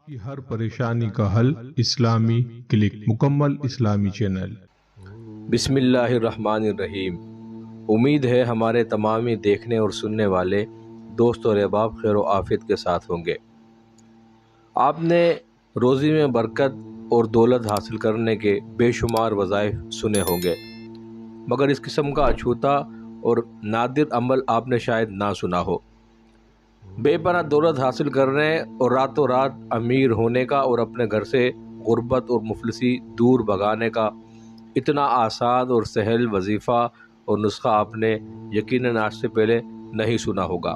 کی ہر پریشانی کا حل اسلامی کلک، مکمل اسلامی چینل۔ بسم اللہ الرحمن الرحیم۔ امید ہے ہمارے تمامی دیکھنے اور سننے والے دوست اور احباب خیر و عافیت کے ساتھ ہوں گے۔ آپ نے روزی میں برکت اور دولت حاصل کرنے کے بے شمار وظائف سنے ہوں گے، مگر اس قسم کا اچھوتا اور نادر عمل آپ نے شاید نہ سنا ہو۔ بے پناہ دولت حاصل کرنے اور راتوں رات امیر ہونے کا اور اپنے گھر سے غربت اور مفلسی دور بھگانے کا اتنا آسان اور سہل وظیفہ اور نسخہ آپ نے یقیناً آج سے پہلے نہیں سنا ہوگا۔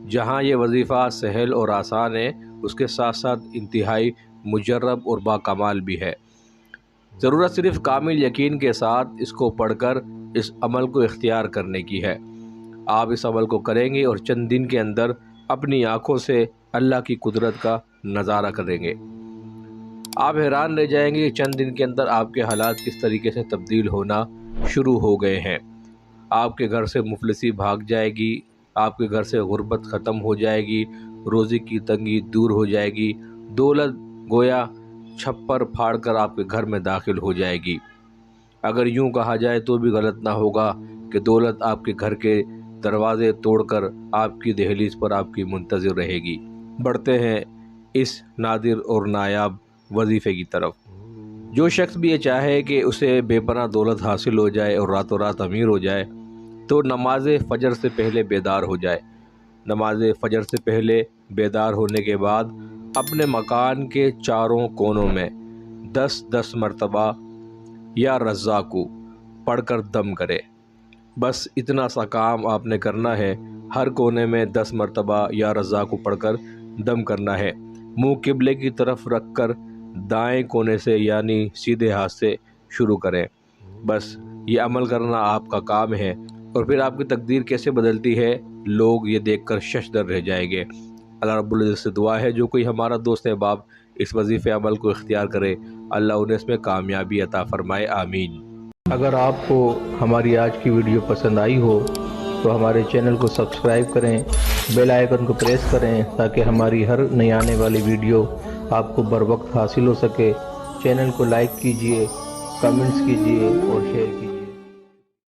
جہاں یہ وظیفہ سہل اور آسان ہے، اس کے ساتھ ساتھ انتہائی مجرب اور باکمال بھی ہے۔ ضرورت صرف کامل یقین کے ساتھ اس کو پڑھ کر اس عمل کو اختیار کرنے کی ہے۔ آپ اس عمل کو کریں گے اور چند دن کے اندر اپنی آنکھوں سے اللہ کی قدرت کا نظارہ کریں گے۔ آپ حیران رہ جائیں گے کہ چند دن کے اندر آپ کے حالات کس طریقے سے تبدیل ہونا شروع ہو گئے ہیں۔ آپ کے گھر سے مفلسی بھاگ جائے گی، آپ کے گھر سے غربت ختم ہو جائے گی، روزی کی تنگی دور ہو جائے گی، دولت گویا چھپر پھاڑ کر آپ کے گھر میں داخل ہو جائے گی۔ اگر یوں کہا جائے تو بھی غلط نہ ہوگا کہ دولت آپ کے گھر کے دروازے توڑ کر آپ کی دہلیز پر آپ کی منتظر رہے گی۔ بڑھتے ہیں اس نادر اور نایاب وظیفے کی طرف۔ جو شخص بھی یہ چاہے کہ اسے بے پناہ دولت حاصل ہو جائے اور راتوں رات امیر ہو جائے، تو نماز فجر سے پہلے بیدار ہو جائے۔ نماز فجر سے پہلے بیدار ہونے کے بعد اپنے مکان کے چاروں کونوں میں 10 مرتبہ یا رزاقو پڑھ کر دم کرے۔ بس اتنا سا کام آپ نے کرنا ہے۔ ہر کونے میں 10 مرتبہ یا رزاقو پڑھ کر دم کرنا ہے۔ منہ قبلے کی طرف رکھ کر دائیں کونے سے یعنی سیدھے ہاتھ سے شروع کریں۔ بس یہ عمل کرنا آپ کا کام ہے، اور پھر آپ کی تقدیر کیسے بدلتی ہے لوگ یہ دیکھ کر ششدر رہ جائیں گے۔ اللہ رب العزت سے دعا ہے جو کوئی ہمارا دوست احباب اس وظیفے عمل کو اختیار کرے، اللہ انہیں اس میں کامیابی عطا فرمائے، آمین۔ اگر آپ کو ہماری آج کی ویڈیو پسند آئی ہو تو ہمارے چینل کو سبسکرائب کریں، بیل آئیکن کو پریس کریں تاکہ ہماری ہر نئی آنے والی ویڈیو آپ کو بر وقت حاصل ہو سکے۔ چینل کو لائک کیجئے، کمنٹس کیجئے اور شیئر کیجئے۔